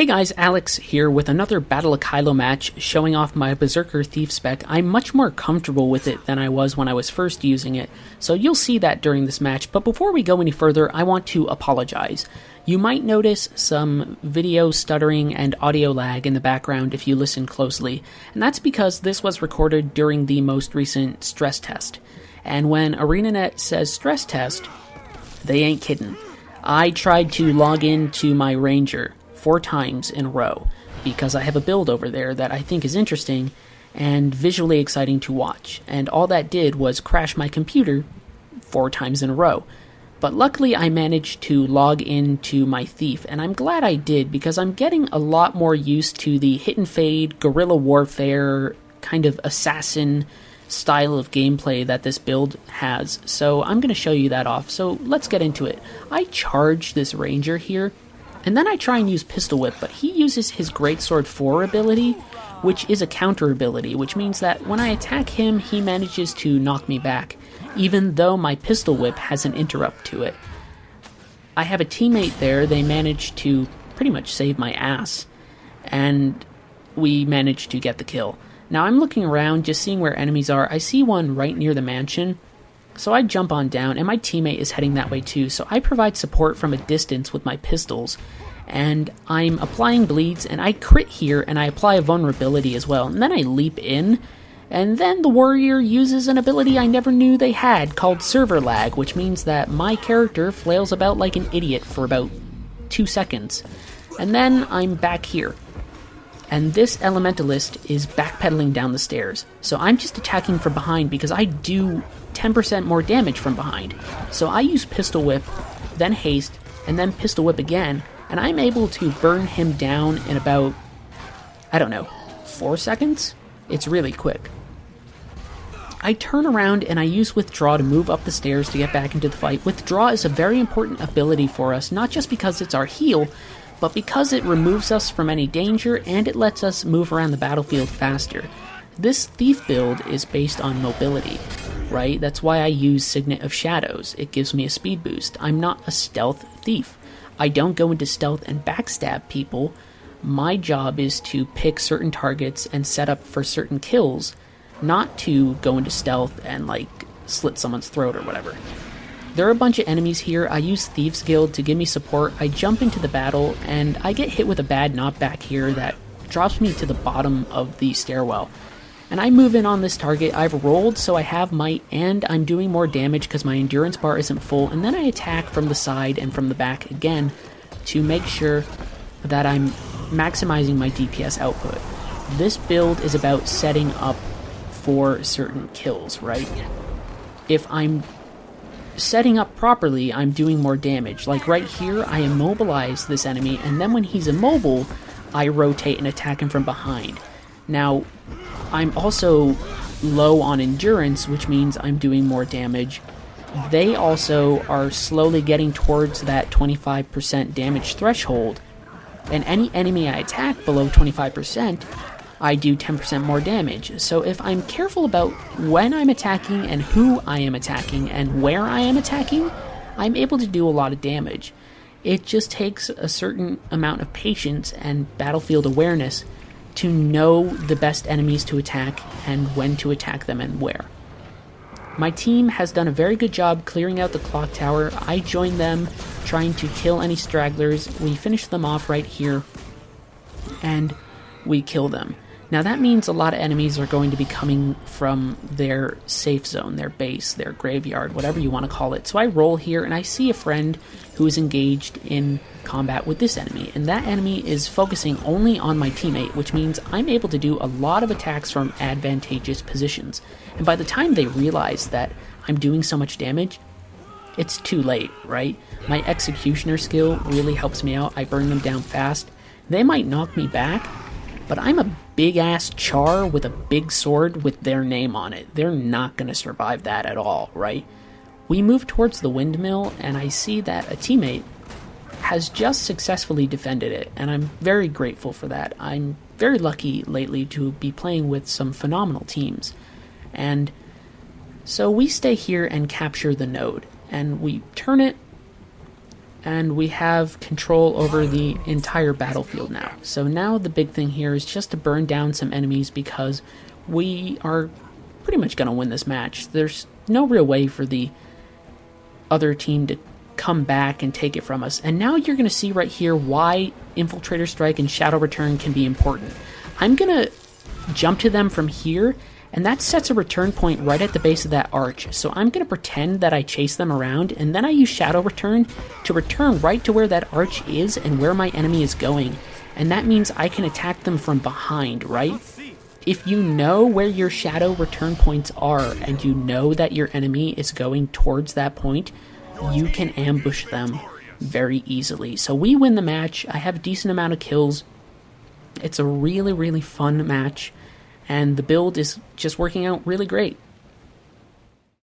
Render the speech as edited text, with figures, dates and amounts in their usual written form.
Hey guys, Alex here with another Battle of Kyhlo match showing off my Berserker Thief spec. I'm much more comfortable with it than I was when I was first using it, so you'll see that during this match. But before we go any further, I want to apologize. You might notice some video stuttering and audio lag in the background if you listen closely, and that's because this was recorded during the most recent stress test. And when ArenaNet says stress test, they ain't kidding. I tried to log into my Ranger 4 times in a row, because I have a build over there that I think is interesting and visually exciting to watch, and all that did was crash my computer 4 times in a row. But luckily I managed to log into my Thief, and I'm glad I did, because I'm getting a lot more used to the hit and fade, guerrilla warfare, kind of assassin style of gameplay that this build has, so I'm going to show you that off. So let's get into it. I charge this Ranger here, and then I try and use Pistol Whip, but he uses his Greatsword 4 ability, which is a counter ability, which means that when I attack him, he manages to knock me back, even though my Pistol Whip has an interrupt to it. I have a teammate there, they managed to pretty much save my ass, and we managed to get the kill. Now I'm looking around, just seeing where enemies are. I see one right near the mansion, so I jump on down, and my teammate is heading that way too, so I provide support from a distance with my pistols, and I'm applying bleeds, and I crit here, and I apply a vulnerability as well, and then I leap in, and then the warrior uses an ability I never knew they had called server lag, which means that my character flails about like an idiot for about 2 seconds, and then I'm back here. And this Elementalist is backpedaling down the stairs, so I'm just attacking from behind because I do 10% more damage from behind. So I use Pistol Whip, then Haste, and then Pistol Whip again, and I'm able to burn him down in about, 4 seconds? It's really quick. I turn around and I use Withdraw to move up the stairs to get back into the fight. Withdraw is a very important ability for us, not just because it's our heal, but because it removes us from any danger and it lets us move around the battlefield faster. This Thief build is based on mobility, right? That's why I use Signet of Shadows. It gives me a speed boost. I'm not a stealth thief. I don't go into stealth and backstab people. My job is to pick certain targets and set up for certain kills, not to go into stealth and slit someone's throat or whatever. There are a bunch of enemies here. I use Thieves Guild to give me support. I jump into the battle, and I get hit with a bad knockback here that drops me to the bottom of the stairwell. And I move in on this target. I've rolled, so I have might, and I'm doing more damage because my endurance bar isn't full, and then I attack from the side and from the back again to make sure that I'm maximizing my DPS output. This build is about setting up for certain kills, right? If I'm setting up properly, I'm doing more damage. Like right here, I immobilize this enemy, and then when he's immobile, I rotate and attack him from behind. Now, I'm also low on endurance, which means I'm doing more damage. They also are slowly getting towards that 25% damage threshold, and any enemy I attack below 25%, I do 10% more damage. So if I'm careful about when I'm attacking and who I am attacking and where I am attacking, I'm able to do a lot of damage. It just takes a certain amount of patience and battlefield awareness to know the best enemies to attack and when to attack them and where. My team has done a very good job clearing out the clock tower. I joined them trying to kill any stragglers. We finish them off right here, and we kill them. Now that means a lot of enemies are going to be coming from their safe zone, their base, their graveyard, whatever you want to call it. So I roll here and I see a friend who is engaged in combat with this enemy, and that enemy is focusing only on my teammate, which means I'm able to do a lot of attacks from advantageous positions. And by the time they realize that I'm doing so much damage, it's too late, right? My executioner skill really helps me out. I burn them down fast. They might knock me back, but I'm a big-ass char with a big sword with their name on it. They're not going to survive that at all, right? We move towards the windmill, and I see that a teammate has just successfully defended it, and I'm very grateful for that. I'm very lucky lately to be playing with some phenomenal teams. And so we stay here and capture the node, and we turn it, and we have control over the entire battlefield now. So now the big thing here is just to burn down some enemies, because we are pretty much going to win this match. There's no real way for the other team to come back and take it from us. And now you're going to see right here why Infiltrator Strike and Shadow Return can be important. I'm going to jump to them from here, and that sets a return point right at the base of that arch. So I'm going to pretend that I chase them around, and then I use Shadow Return to return right to where that arch is and where my enemy is going. And that means I can attack them from behind, right? If you know where your Shadow Return points are, and you know that your enemy is going towards that point, you can ambush them very easily. So we win the match. I have a decent amount of kills. It's a really, really fun match, and the build is just working out really great.